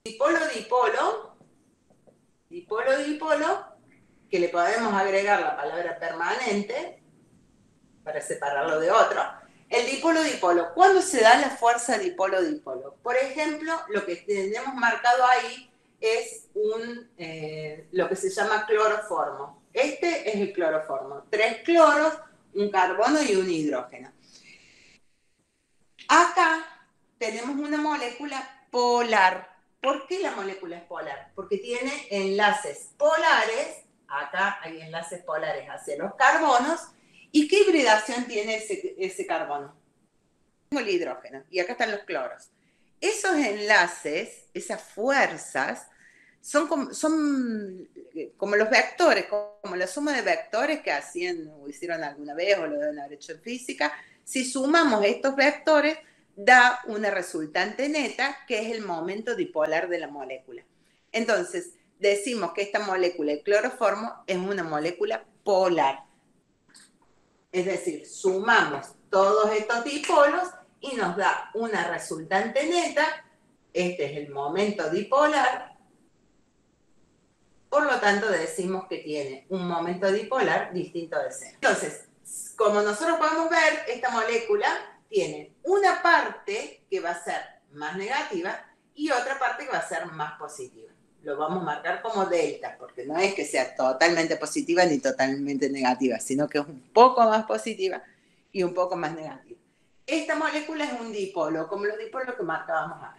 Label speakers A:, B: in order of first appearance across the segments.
A: Dipolo, dipolo, dipolo, que le podemos agregar la palabra permanente para separarlo de otro. El dipolo-dipolo. ¿Cuándo se da la fuerza dipolo-dipolo? Por ejemplo, lo que tenemos marcado ahí es lo que se llama cloroformo. Este es el cloroformo. 3 cloros, un carbono y un hidrógeno. Acá tenemos una molécula polar. ¿Por qué la molécula es polar? Porque tiene enlaces polares, acá hay enlaces polares hacia los carbonos. ¿Y qué hibridación tiene ese carbono? Tengo el hidrógeno y acá están los cloros. Esos enlaces, esas fuerzas, son como los vectores, como la suma de vectores que hacían o hicieron alguna vez o lo deben haber hecho en física. Si sumamos estos vectores, da una resultante neta que es el momento dipolar de la molécula. Entonces, decimos que esta molécula, el cloroformo, es una molécula polar. Es decir, sumamos todos estos dipolos y nos da una resultante neta. Este es el momento dipolar. Por lo tanto, decimos que tiene un momento dipolar distinto de cero. Entonces, como nosotros podemos ver, esta molécula tiene una parte que va a ser más negativa y otra parte que va a ser más positiva. Lo vamos a marcar como delta, porque no es que sea totalmente positiva ni totalmente negativa, sino que es un poco más positiva y un poco más negativa. Esta molécula es un dipolo, como los dipolos que marcábamos acá.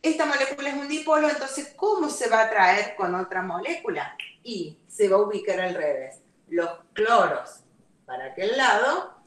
A: Esta molécula es un dipolo, entonces, ¿cómo se va a atraer con otra molécula? Y se va a ubicar al revés. Los cloros para aquel lado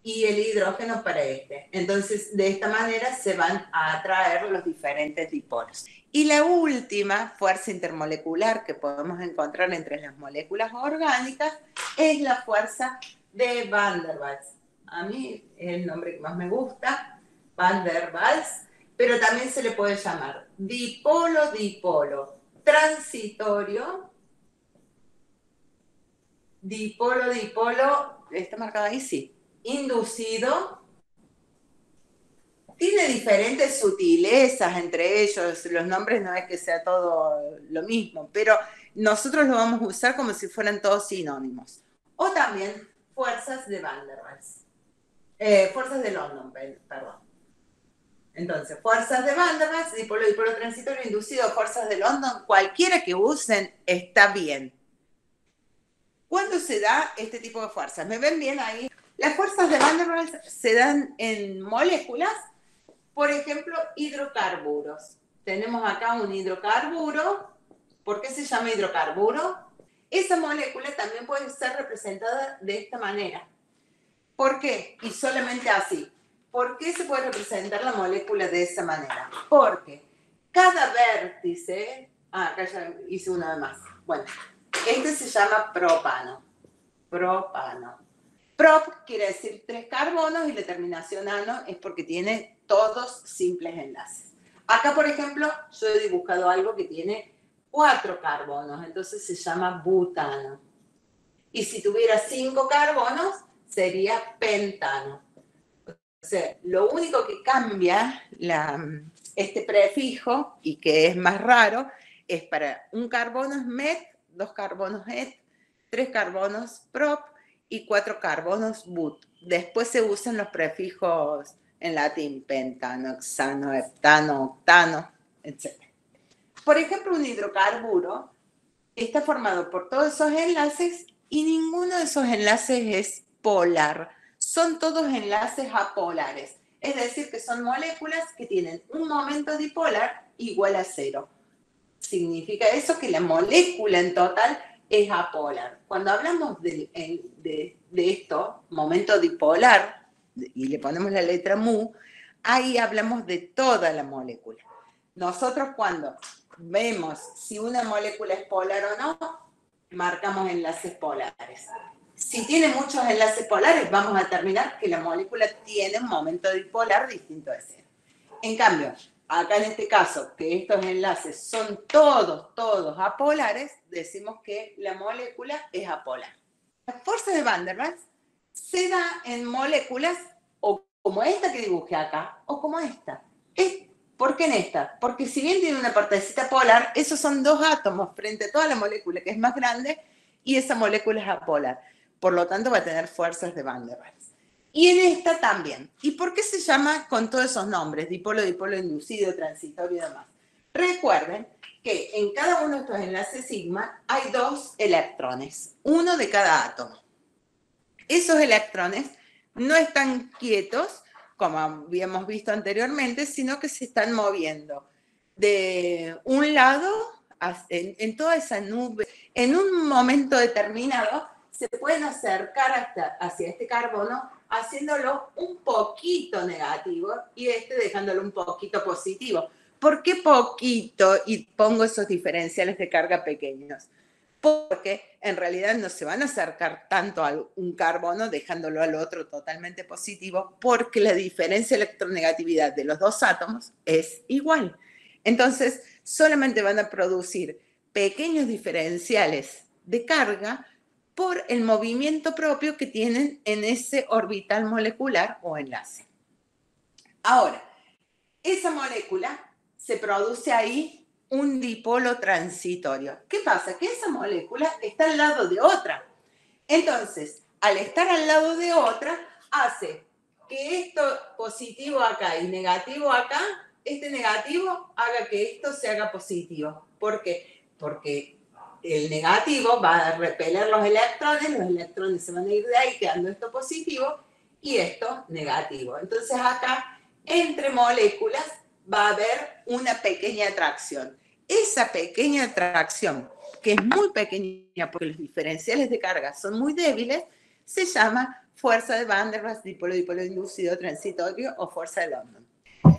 A: y el hidrógeno para este. Entonces, de esta manera se van a atraer los diferentes dipolos. Y la última fuerza intermolecular que podemos encontrar entre las moléculas orgánicas es la fuerza de Van der Waals. A mí es el nombre que más me gusta, Van der Waals, pero también se le puede llamar dipolo-dipolo transitorio, dipolo-dipolo, ¿está marcado ahí? Sí. Inducido. Tiene diferentes sutilezas entre ellos, los nombres no es que sea todo lo mismo, pero nosotros lo vamos a usar como si fueran todos sinónimos. O también fuerzas de Van der Waals. Fuerzas de London, perdón. Entonces, fuerzas de Van der Waals, dipolo transitorio inducido, fuerzas de London, cualquiera que usen está bien. ¿Cuándo se da este tipo de fuerzas? ¿Me ven bien ahí? Las fuerzas de Van der Waals se dan en moléculas. Por ejemplo, hidrocarburos. Tenemos acá un hidrocarburo. ¿Por qué se llama hidrocarburo? Esa molécula también puede ser representada de esta manera. ¿Por qué? Y solamente así. ¿Por qué se puede representar la molécula de esa manera? Porque cada vértice... acá ya hice una más. Bueno, este se llama propano. Propano. Prop quiere decir 3 carbonos y la terminación ano es porque tiene todos simples enlaces. Acá, por ejemplo, yo he dibujado algo que tiene 4 carbonos, entonces se llama butano. Y si tuviera 5 carbonos, sería pentano. O sea, lo único que cambia este prefijo, y que es más raro, es para un carbono es met, 2 carbonos et, 3 carbonos prop, y 4 carbonos but. Después se usan los prefijos en latín, pentano, hexano, heptano, octano, etc. Por ejemplo, un hidrocarburo está formado por todos esos enlaces y ninguno de esos enlaces es polar. Son todos enlaces apolares. Es decir, que son moléculas que tienen un momento dipolar igual a 0. Significa eso que la molécula en total es apolar. Cuando hablamos de esto, momento dipolar, y le ponemos la letra mu, ahí hablamos de toda la molécula. Nosotros cuando vemos si una molécula es polar o no, marcamos enlaces polares. Si tiene muchos enlaces polares, vamos a determinar que la molécula tiene un momento dipolar distinto de cero. En cambio, acá en este caso, que estos enlaces son todos apolares, decimos que la molécula es apolar. La fuerza de Van der Waals se da en moléculas o como esta que dibujé acá, o como esta. ¿Por qué en esta? Porque si bien tiene una partecita polar, esos son dos átomos frente a toda la molécula que es más grande y esa molécula es apolar. Por lo tanto, va a tener fuerzas de Van der Waals. Y en esta también. ¿Y por qué se llama con todos esos nombres? Dipolo, dipolo inducido, transitorio y demás. Recuerden que en cada uno de estos enlaces sigma hay dos electrones, uno de cada átomo. Esos electrones no están quietos, como habíamos visto anteriormente, sino que se están moviendo de un lado en toda esa nube. En un momento determinado se pueden acercar hacia este carbono haciéndolo un poquito negativo y dejándolo un poquito positivo. ¿Por qué poquito? Y pongo esos diferenciales de carga pequeños. Porque en realidad no se van a acercar tanto a un carbono dejándolo al otro totalmente positivo, porque la diferencia de electronegatividad de los dos átomos es igual. Entonces, solamente van a producir pequeños diferenciales de carga por el movimiento propio que tienen en ese orbital molecular o enlace. Ahora, esa molécula se produce ahí un dipolo transitorio. ¿Qué pasa? Que esa molécula está al lado de otra. Entonces, al estar al lado de otra, hace que esto positivo acá y negativo acá, este negativo haga que esto se haga positivo. ¿Por qué? Porque el negativo va a repeler los electrones se van a ir de ahí quedando esto positivo y esto negativo. Entonces acá, entre moléculas, va a haber una pequeña atracción. Esa pequeña atracción, que es muy pequeña porque los diferenciales de carga son muy débiles, se llama fuerza de Van der Waals, dipolo, dipolo inducido, transitorio o fuerza de London.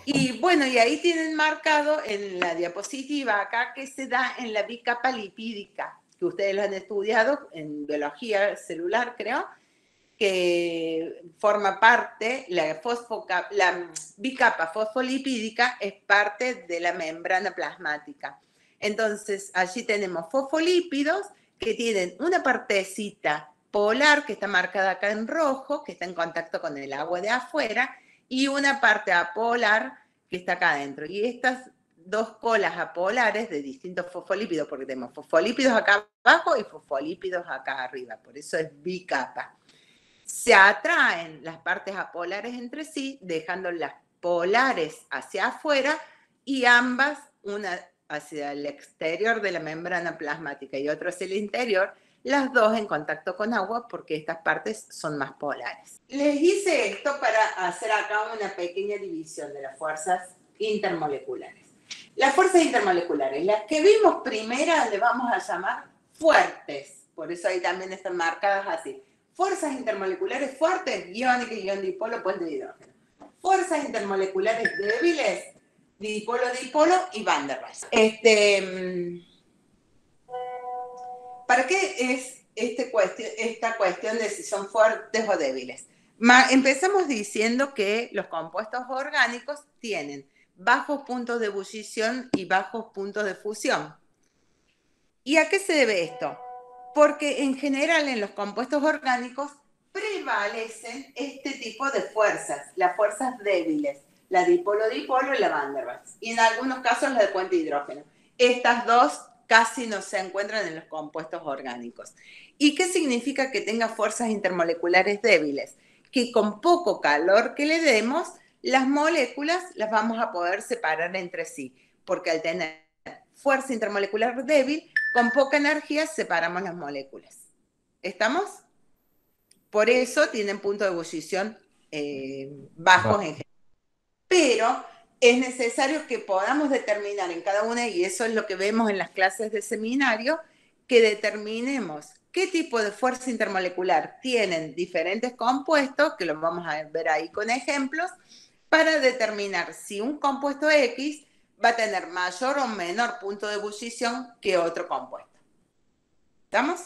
A: Y bueno, y ahí tienen marcado en la diapositiva acá que se da en la bicapa lipídica, que ustedes lo han estudiado en biología celular, creo, que forma parte, la bicapa fosfolipídica es parte de la membrana plasmática. Entonces, allí tenemos fosfolípidos que tienen una partecita polar que está marcada acá en rojo, que está en contacto con el agua de afuera, y una parte apolar que está acá adentro. Y estas dos colas apolares de distintos fosfolípidos, porque tenemos fosfolípidos acá abajo y fosfolípidos acá arriba, por eso es bicapa. Se atraen las partes apolares entre sí, dejando las polares hacia afuera y ambas, una hacia el exterior de la membrana plasmática y otra hacia el interior, las dos en contacto con agua porque estas partes son más polares. Les hice esto para hacer acá una pequeña división de las fuerzas intermoleculares. Las fuerzas intermoleculares, las que vimos primeras, le vamos a llamar fuertes, por eso ahí también están marcadas así. Fuerzas intermoleculares fuertes, iónico, ion dipolo, puente de hidrógeno. Fuerzas intermoleculares débiles, dipolo, dipolo y Van der Waals. ¿Para qué es esta cuestión de si son fuertes o débiles? Empezamos diciendo que los compuestos orgánicos tienen bajos puntos de ebullición y bajos puntos de fusión. ¿Y a qué se debe esto? Porque en general en los compuestos orgánicos prevalecen este tipo de fuerzas, las fuerzas débiles, la dipolo-dipolo y la Van der Waals, y en algunos casos la de puente de hidrógeno. Estas dos casi no se encuentran en los compuestos orgánicos. ¿Y qué significa que tenga fuerzas intermoleculares débiles? Que con poco calor que le demos, las moléculas las vamos a poder separar entre sí, porque al tener fuerza intermolecular débil, con poca energía separamos las moléculas. ¿Estamos? Por eso tienen puntos de ebullición bajos en general. Pero es necesario que podamos determinar en cada una, y eso es lo que vemos en las clases de seminario, que determinemos qué tipo de fuerza intermolecular tienen diferentes compuestos, que los vamos a ver ahí con ejemplos, para determinar si un compuesto X va a tener mayor o menor punto de ebullición que otro compuesto. ¿Estamos?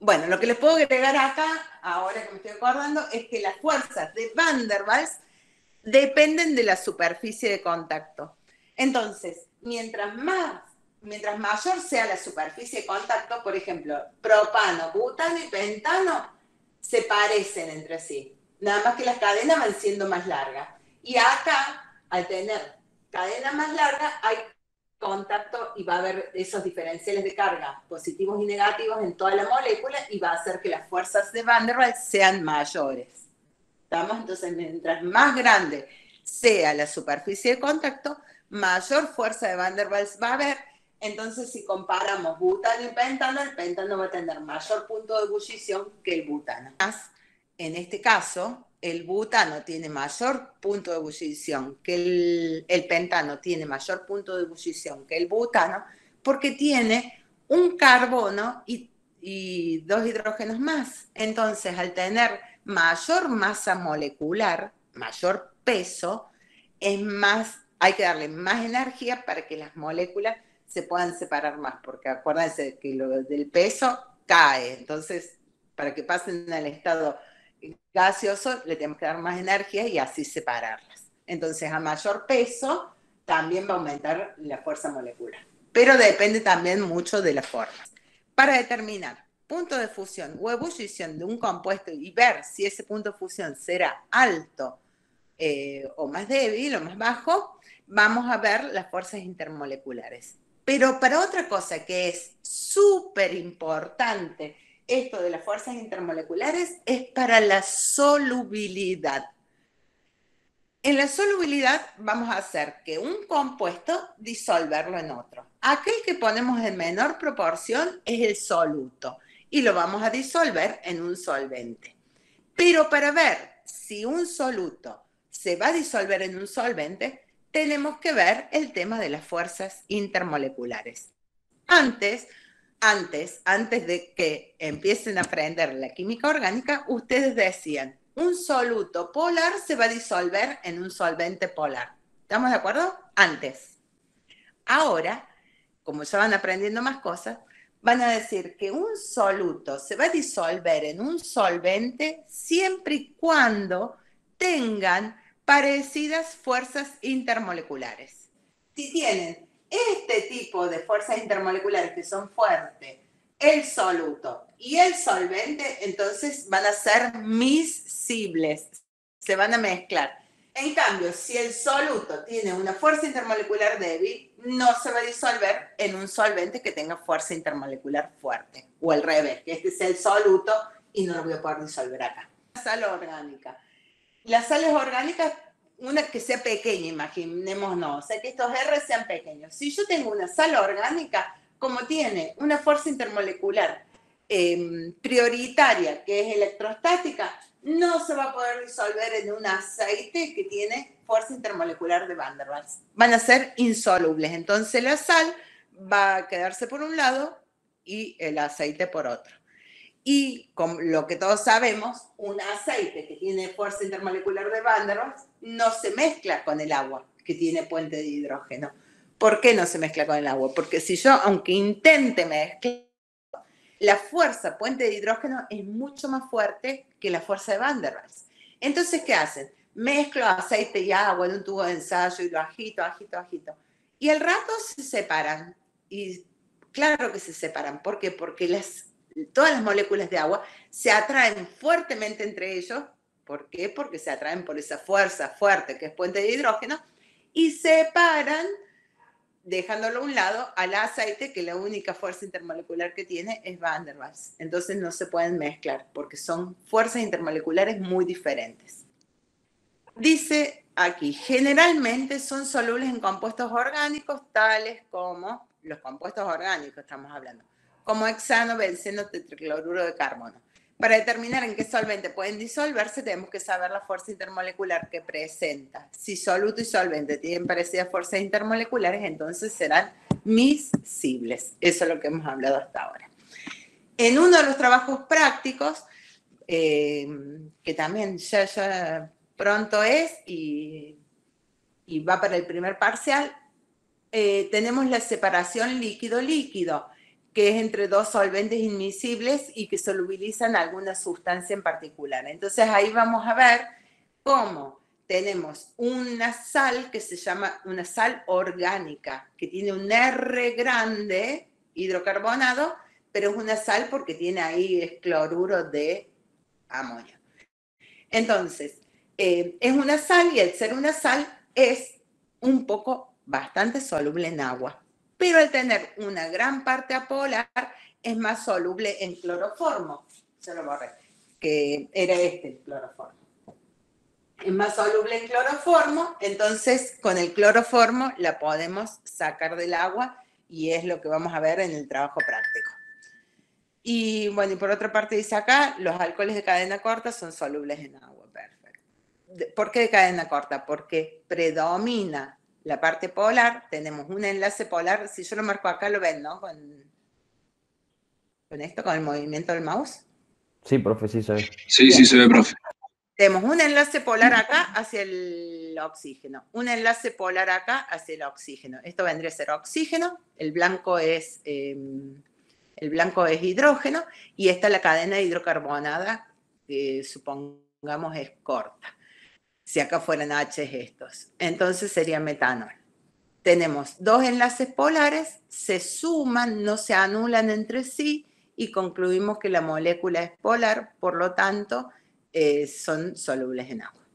A: Bueno, lo que les puedo agregar acá, ahora que me estoy acordando, es que las fuerzas de Van der Waals dependen de la superficie de contacto. Entonces, mientras mayor sea la superficie de contacto, por ejemplo, propano, butano y pentano se parecen entre sí. Nada más que las cadenas van siendo más largas. Y acá, al tener cadena más larga hay contacto y va a haber esos diferenciales de carga positivos y negativos en toda la molécula y va a hacer que las fuerzas de Van der Waals sean mayores. ¿Estamos? Entonces, mientras más grande sea la superficie de contacto, mayor fuerza de Van der Waals va a haber. Entonces, si comparamos butano y pentano, el pentano va a tener mayor punto de ebullición que el butano. En este caso, el butano tiene mayor punto de ebullición que el pentano tiene mayor punto de ebullición que el butano, porque tiene un carbono y dos hidrógenos más. Entonces, al tener mayor masa molecular, mayor peso, es más, hay que darle más energía para que las moléculas se puedan separar más, porque acuérdense que lo del peso cae, entonces para que pasen al estado gaseoso le tenemos que dar más energía y así separarlas. Entonces a mayor peso también va a aumentar la fuerza molecular, pero depende también mucho de las formas. Para determinar punto de fusión o ebullición de un compuesto y ver si ese punto de fusión será alto o más débil o más bajo, vamos a ver las fuerzas intermoleculares. Pero para otra cosa que es súper importante, esto de las fuerzas intermoleculares es para la solubilidad. En la solubilidad vamos a hacer que un compuesto disolverlo en otro. Aquel que ponemos en menor proporción es el soluto y lo vamos a disolver en un solvente. Pero para ver si un soluto se va a disolver en un solvente, tenemos que ver el tema de las fuerzas intermoleculares. Antes de que empiecen a aprender la química orgánica, ustedes decían, un soluto polar se va a disolver en un solvente polar. ¿Estamos de acuerdo? Antes. Ahora, como ya van aprendiendo más cosas, van a decir que un soluto se va a disolver en un solvente siempre y cuando tengan parecidas fuerzas intermoleculares. Si tienen este tipo de fuerzas intermoleculares que son fuertes, el soluto y el solvente, entonces van a ser miscibles, se van a mezclar. En cambio, si el soluto tiene una fuerza intermolecular débil, no se va a disolver en un solvente que tenga fuerza intermolecular fuerte. O al revés, que este sea el soluto y no lo voy a poder disolver acá. La sal orgánica. Las sales orgánicas, una que sea pequeña, imaginémonos, o sea, que estos R sean pequeños. Si yo tengo una sal orgánica, como tiene una fuerza intermolecular prioritaria, que es electrostática, no se va a poder disolver en un aceite que tiene fuerza intermolecular de Van der Waals. Van a ser insolubles. Entonces la sal va a quedarse por un lado y el aceite por otro. Y como lo que todos sabemos, un aceite que tiene fuerza intermolecular de Van der Waals no se mezcla con el agua que tiene puente de hidrógeno. ¿Por qué no se mezcla con el agua? Porque si yo, aunque intente mezclar, la fuerza puente de hidrógeno es mucho más fuerte que la fuerza de Van der Waals. Entonces, ¿qué hacen? Mezclo aceite y agua en un tubo de ensayo y lo agito. Y al rato se separan. Y claro que se separan. ¿Por qué? Porque todas las moléculas de agua se atraen fuertemente entre ellos. ¿Por qué? Porque se atraen por esa fuerza fuerte que es puente de hidrógeno y separan dejándolo a un lado al aceite, que la única fuerza intermolecular que tiene es Van der Waals. Entonces no se pueden mezclar porque son fuerzas intermoleculares muy diferentes. Dice aquí, generalmente son solubles en compuestos orgánicos tales como los compuestos orgánicos, estamos hablando, como hexano, benceno, tetracloruro de carbono. Para determinar en qué solvente pueden disolverse, tenemos que saber la fuerza intermolecular que presenta. Si soluto y solvente tienen parecidas fuerzas intermoleculares, entonces serán miscibles. Eso es lo que hemos hablado hasta ahora. En uno de los trabajos prácticos, que también ya pronto es y va para el primer parcial, tenemos la separación líquido-líquido, que es entre dos solventes inmiscibles y que solubilizan alguna sustancia en particular. Entonces ahí vamos a ver cómo tenemos una sal que se llama una sal orgánica, que tiene un R grande, hidrocarbonado, pero es una sal porque tiene ahí es cloruro de amonio. Entonces, es una sal y al ser una sal es un poco bastante soluble en agua, pero al tener una gran parte apolar es más soluble en cloroformo. Se lo borré, que era el cloroformo. Es más soluble en cloroformo, entonces con el cloroformo la podemos sacar del agua y es lo que vamos a ver en el trabajo práctico. Y bueno, y por otra parte dice acá, los alcoholes de cadena corta son solubles en agua. Perfecto. ¿Por qué de cadena corta? Porque predomina la parte polar, tenemos un enlace polar, si yo lo marco acá lo ven, ¿no? Con esto, con el movimiento del mouse.
B: Sí, profe, sí se ve.
C: Sí,
A: Bien.
C: sí se ve, profe.
A: Tenemos un enlace polar acá hacia el oxígeno, un enlace polar acá hacia el oxígeno. Esto vendría a ser oxígeno, el blanco es hidrógeno y esta es la cadena hidrocarbonada que supongamos es corta. Si acá fueran H estos, entonces sería metanol. Tenemos dos enlaces polares, se suman, no se anulan entre sí y concluimos que la molécula es polar, por lo tanto, son solubles en agua.